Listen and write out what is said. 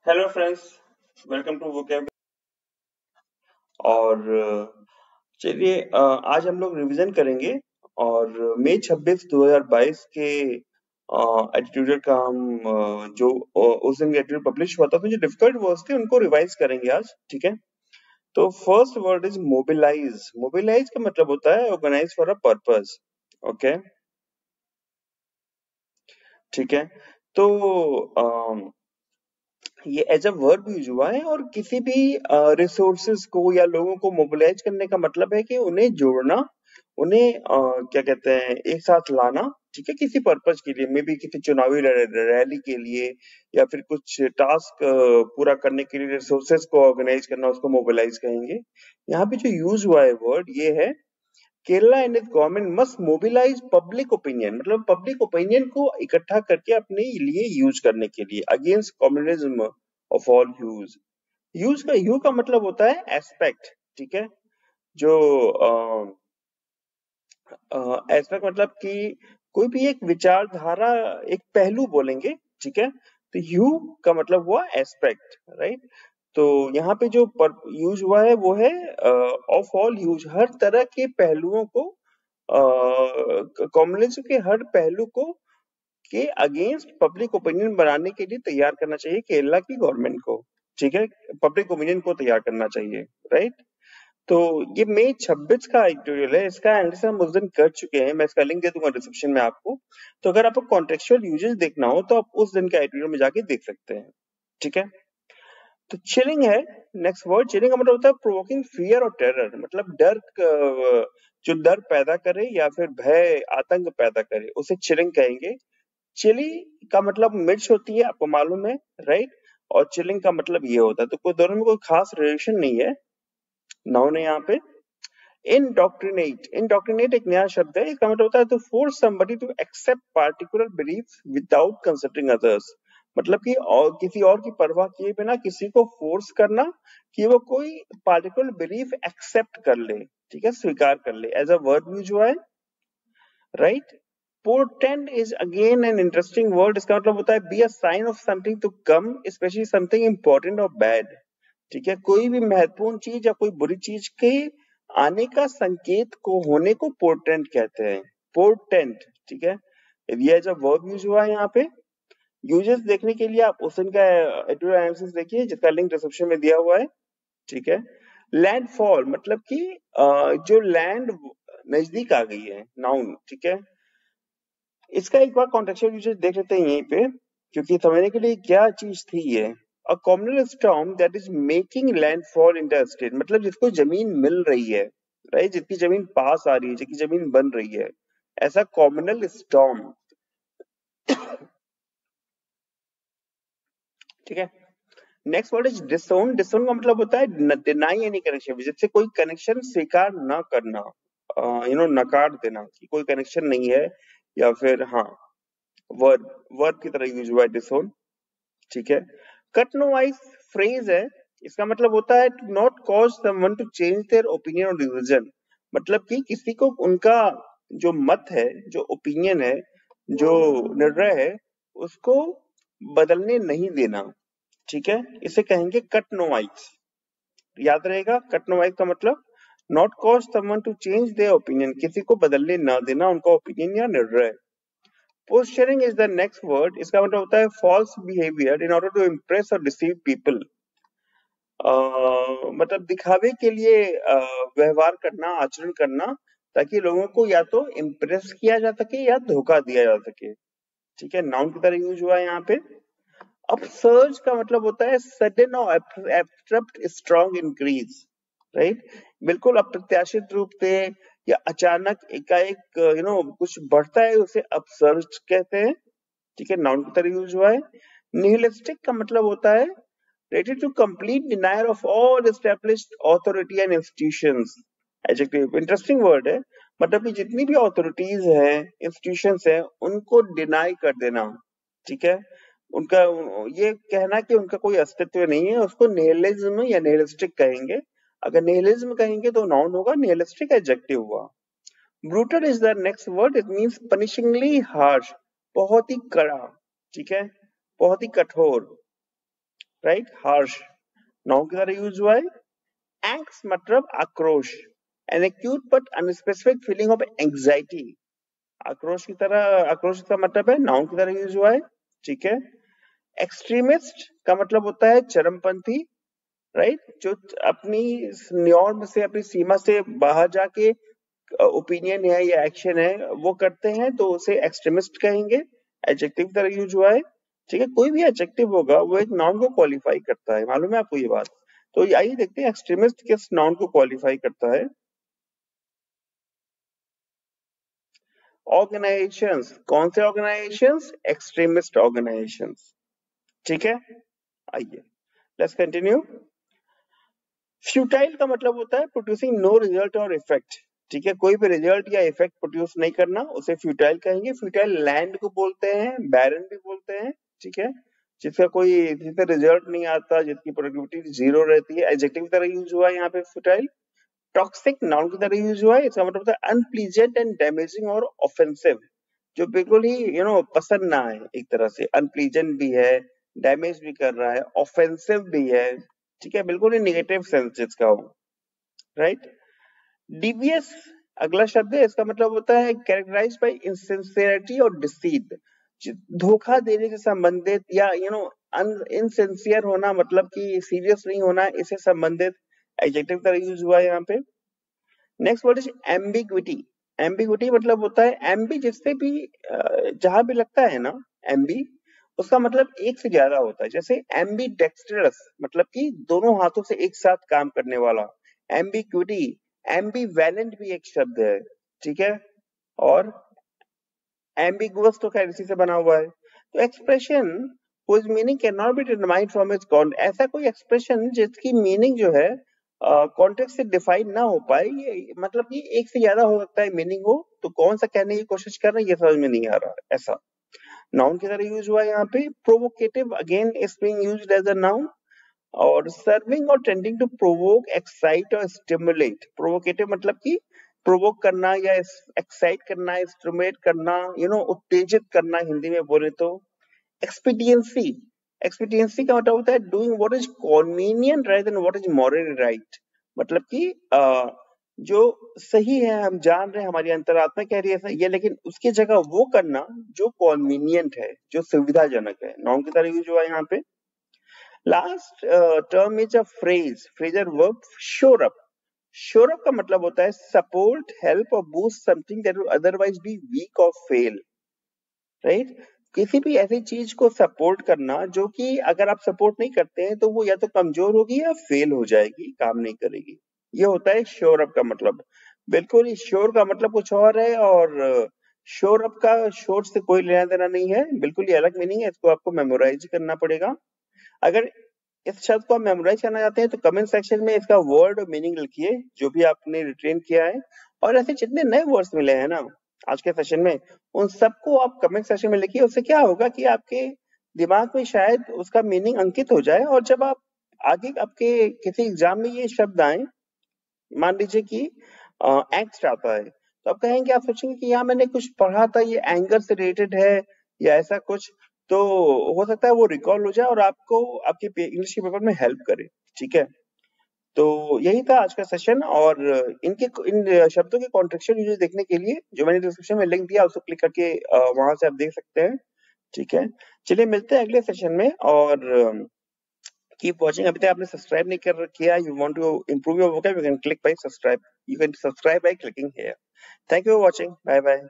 Hello friends, welcome to vocab. और चलिए आज हम लोग रिवीजन करेंगे और मई 26 2022 के एटीट्यूड का हम जो उस दिन एटीट्यूड पब्लिश हुआ था तो जो डिफिकल्ट वर्ड्स थे उनको रिवाइज करेंगे आज। ठीक है, तो first word is mobilise. Mobilise का मतलब होता है organise for a purpose. Okay, ठीक है। तो ये एज अ वर्ब यूज हुआ है और किसी भी रिसोर्सेज को या लोगों को मोबिलाइज करने का मतलब है कि उन्हें जोड़ना, उन्हें क्या कहते हैं, एक साथ लाना। ठीक है, किसी पर्पज के लिए, मे बी किसी चुनावी रैली के लिए या फिर कुछ टास्क पूरा करने के लिए रिसोर्सेज को ऑर्गेनाइज करना, उसको मोबिलाइज कहेंगे। यहाँ पे जो यूज हुआ है वर्ड ये है, Kerala and its government must mobilise public opinion, मतलब पब्लिक ओपिनियन को इकट्ठा करके अपने लिए यूज करने के लिए against communism of all hues. Use का यू का मतलब होता है एस्पेक्ट। ठीक है, जो एस्पेक्ट मतलब कि कोई भी एक विचारधारा, एक पहलू बोलेंगे। ठीक है, तो यू का मतलब हुआ एस्पेक्ट, राइट। तो यहाँ पे जो यूज हुआ है वो है ऑफ ऑल यूज, हर तरह के पहलुओं को, कम्युनिज्म के हर पहलू को के अगेंस्ट पब्लिक ओपिनियन बनाने के लिए तैयार करना चाहिए केरला की गवर्नमेंट को। ठीक है, पब्लिक ओपिनियन को तैयार करना चाहिए, राइट। तो ये मई 26 का एडिटोरियल है, इसका एनालिसिस हम उस दिन कर चुके हैं, मैं इसका लिंक दे दूंगा डिस्क्रिप्शन में आपको। तो अगर आपको कॉन्टेक्चुअल यूजेस देखना हो तो आप उस दिन का एडिटोरियल में जाके देख सकते हैं। ठीक है, तो चिलिंग है नेक्स्ट वर्ड। चिलिंग का मतलब होता है प्रोवोकिंग फियर और टेरर, मतलब डर, जो डर पैदा करे या फिर भय आतंक पैदा करे उसे चिलिंग कहेंगे। चिली का मतलब मिर्च होती है, आपको मालूम है, राइट। और चिलिंग का मतलब ये होता है, तो कोई दोनों में कोई खास रिलेशन नहीं है। नाउन है यहाँ पे। इंडोक्ट्रिनेट, इंडोक्ट्रिनेट एक नया शब्द है, इसका मतलब होता है to force somebody to accept particular belief without considering others, मतलब कि और किसी और की परवाह किए बिना किसी को फोर्स करना कि वो कोई पार्टिकुलर बिलीफ एक्सेप्ट कर ले। ठीक है, स्वीकार कर ले, एज अ वर्ड यूज हुआ है, right. Portend is again an interesting word, इसका मतलब होता है be a sign of something to come, especially something important और बैड। ठीक है, कोई भी महत्वपूर्ण चीज या कोई बुरी चीज के आने का संकेत को होने को पोर्टेंट कहते हैं, पोर्टेंट। ठीक है, ये एज अ वर्ब यूज हुआ है यहाँ पे। यूजेस देखने के लिए आप उस दिन का एडिटोरियल एनालिसिस देखिए, जिसका लिंक डिस्क्रिप्शन में दिया हुआ है। ठीक है, लैंडफॉल मतलब कि जो लैंड नजदीक आ गई है, नाउन। ठीक है, इसका एक बार कॉन्टेक्चुअल यूजेस देख लेते हैं यहीं पे, क्योंकि समझने के लिए क्या चीज थी ये। A communal storm that is making landfall in the state, मतलब जिसको जमीन मिल रही है, राइट, जिसकी जमीन पास आ रही है, जिसकी जमीन बन रही है, ऐसा कॉम्युनल स्टॉर्म। ठीक है, नेक्स्ट वर्ड इज डिसोन। डिसोन का मतलब होता है डिनाई एनी कनेक्शन, जिससे कोई कनेक्शन स्वीकार ना करना, नकार देना कि कोई कनेक्शन नहीं है, या फिर हाँ, वर्ब, वर्ब की तरह यूज हुआ है डिसोन। ठीक है, कट नो वाइज फ्रेज है, इसका मतलब होता है to not cause someone to change their opinion और डिसीजन, मतलब कि किसी को उनका जो मत है, जो ओपिनियन है, जो निर्णय है, उसको बदलने नहीं देना। ठीक है, इसे कहेंगे कट नो वाइज। याद रहेगा, कट नो वाइज का मतलब not cause someone to change their opinion, किसी को बदलने ना देना उनका ओपिनियन या निर्णय। Posturing is the next word, इसका मतलब होता है false behaviour in order to impress और डिसीव पीपल, मतलब दिखावे के लिए व्यवहार करना, आचरण करना, ताकि लोगों को या तो इम्प्रेस किया जा सके या धोखा दिया जा सके। ठीक है, नाउन की तरह यूज हुआ है यहाँ पे। अपसर्ज का मतलब होता है सडन और एब्रप्ट स्ट्रॉन्ग इंक्रीज, राइट। बिल्कुल अप्रत्याशित रूप से या अचानक एकाएक कुछ बढ़ता है, उसे अपसर्ज कहते हैं। ठीक है, नाउन की तरह यूज हुआ है। निहिलिस्टिक का मतलब होता है ready to complete denial of all established authority and institutions, adjective. Interesting word है, मतलब कि जितनी भी ऑथोरिटीज हैं, इंस्टीट्यूशंस हैं, उनको डिनाई कर देना। ठीक है, उनका ये कहना कि उनका कोई अस्तित्व नहीं है, उसको निहिलिज्म या निहिलिस्टिक कहेंगे। अगर निहिलिज्म कहेंगे तो नाउन होगा, निहिलिस्टिक एडजेक्टिव हुआ। Brutal is the next word, it means punishingly harsh, बहुत ही कड़ा। ठीक है, बहुत ही कठोर। राइट, हार्श नाउन की तरह यूज हुआ है। एंग्स मतलब आक्रोश, an acute but unspecific feeling of anxiety. आक्रोश का मतलब है नाउन की तरह यूज हुआ है, ठीक है। एक्सट्रीमिस्ट का मतलब होता है चरमपंथी, राइट, जो अपनी नॉर्म से, अपनी सीमा से बाहर जाके ओपिनियन है या एक्शन है वो करते हैं, तो उसे एक्सट्रीमिस्ट कहेंगे। एडजेक्टिव की तरह यूज हुआ है, ठीक है। कोई भी एडजेक्टिव होगा वो एक नाउन को क्वालिफाई करता है, मालूम है आपको ये बात। तो आइए देखते हैं एक्सट्रीमिस्ट किस नाउन को क्वालिफाई करता है। ऑर्गेनाइजेशंस, कौन से ऑर्गेनाइजेशंस? एक्सट्रीमिस्ट ऑर्गेनाइजेशंस, ठीक है। आइए लेट्स कंटिन्यू। फ्यूटाइल का मतलब होता है प्रोड्यूसिंग नो रिजल्ट और इफेक्ट, ठीक है। कोई भी रिजल्ट या इफेक्ट प्रोड्यूस नहीं करना, उसे फ्यूटाइल कहेंगे। फ्यूटाइल लैंड को बोलते हैं, बैरन भी बोलते हैं, ठीक है। जिससे रिजल्ट नहीं आता, जिसकी प्रोडक्टिविटी जीरो रहती है, एडजेक्टिव की तरह यूज हुआ है यहाँ पे फ्यूटाइल। टॉक्सिक नाउन की तरह यूज हुआ है, इसका मतलब होता है अनप्लीजेंट एंड डैमेजिंग और ऑफेंसिव, जो बिल्कुल ही पसंद ना आए। एक तरह से अनप्लीजेंट भी है, डैमेज भी कर रहा है, ऑफेंसिव भी है, ठीक है, बिल्कुल ही निगेटिव सेंस जिसका हो, राइट। डिवियस अगला शब्द है, इसका मतलब होता है कैरेक्टराइज्ड बाय इनसिंसियरिटी और डिसीट, धोखा देने से संबंधित, या इनसिंसियर होना, मतलब कि सीरियस नहीं होना, इससे संबंधित एडजेक्टिव का यूज हुआ है यहाँ पे। Next word is ambiguity. Ambiguity मतलब होता है एम्बी, जिससे भी जहां भी लगता है ना एम्बी, उसका मतलब एक से ज्यादा होता है। जैसे एम्बी डेक्स्ट्रस मतलब कि दोनों हाथों से एक साथ काम करने वाला, एम्बिग्विटी। एम्बीवैलेंट भी एक शब्द है, ठीक है। और एम्बिगुअस तो खैर इसी से बना हुआ है। तो expression whose meaning cannot be determined from its context, ऐसा कोई एक्सप्रेशन जिसकी मीनिंग जो है कॉन्टेक्स्ट से डिफाइन ना हो पाए, ये मतलब कि एक से ज्यादा हो सकता है मीनिंग हो, तो कौन सा कहने की कोशिश कर रहे हैं ये समझ में नहीं आ रहा है। ऐसा नाउन की तरह यूज हुआ है यहाँ पे। Provocative again is being used as a noun. और सर्विंग और टेंडिंग टू प्रोवोक, एक्साइट और स्टिमुलेट। प्रोवोकेटिव मतलब कि प्रोवोक करना या एक्साइट करना, स्टिमुलेट करना, उत्तेजित करना हिंदी में बोले तो। एक्सपीडियंसी, एक्सपीडियंसी का मतलब होता है doing what is convenient rather than what is morally right, मतलब कि जो सही है, हम जान रहे हैं, हमारी अंतरात्मा कह रही है ये, लेकिन उसकी जगह वो करना जो कन्वीनियंट है, जो सुविधाजनक है। नाउन की तरह यूज हुआ है यहाँ पे। Last term is a phrase, Fraser verb शोर अप। शोर अप का मतलब होता है सपोर्ट, हेल्प और boost something that would otherwise be weak और फेल, राइट। किसी भी ऐसी चीज को सपोर्ट करना जो कि अगर आप सपोर्ट नहीं करते हैं तो वो या तो कमजोर होगी या फेल हो जाएगी, काम नहीं करेगी। ये होता है शोर अप का मतलब। बिल्कुल ही श्योर का मतलब कुछ और है, और शोर अप का शोर से कोई लेना देना नहीं है, बिल्कुल ही अलग मीनिंग है। इसको आपको मेमोराइज करना पड़ेगा। अगर इस शब्द को आप मेमोराइज करना चाहते हैं तो कमेंट सेक्शन में इसका वर्ड और मीनिंग लिखिए जो भी आपने रिटेन किया है। और ऐसे जितने नए वर्ड्स मिले हैं ना आज के सेशन में, उन सबको आप कमेंट सेक्शन में लिखिए। उससे क्या होगा कि आपके दिमाग में शायद उसका मीनिंग अंकित हो जाए, और जब आप आगे आपके किसी एग्जाम में ये शब्द आए, मान लीजिए कि एंग्स्ट आता है, तो आप कहेंगे, आप सोचेंगे कि यहाँ मैंने कुछ पढ़ा था, ये एंगर से रिलेटेड है या ऐसा कुछ, तो हो सकता है वो रिकॉल हो जाए और आपको आपके इंग्लिश के पेपर में हेल्प करे, ठीक है। तो यही था आज का सेशन, और इन शब्दों के कॉन्ट्रेक्शन यूजेस देखने के लिए जो मैंने डिस्क्रिप्शन में लिंक दिया उसको क्लिक करके वहां से आप देख सकते हैं, ठीक है। चलिए मिलते हैं अगले सेशन में, और कीप वॉचिंग। अभी तक आपने सब्सक्राइब नहीं किया, you want to improve your vocab, you can click by subscribe, you can subscribe by clicking here. Thank you for watching. Bye bye.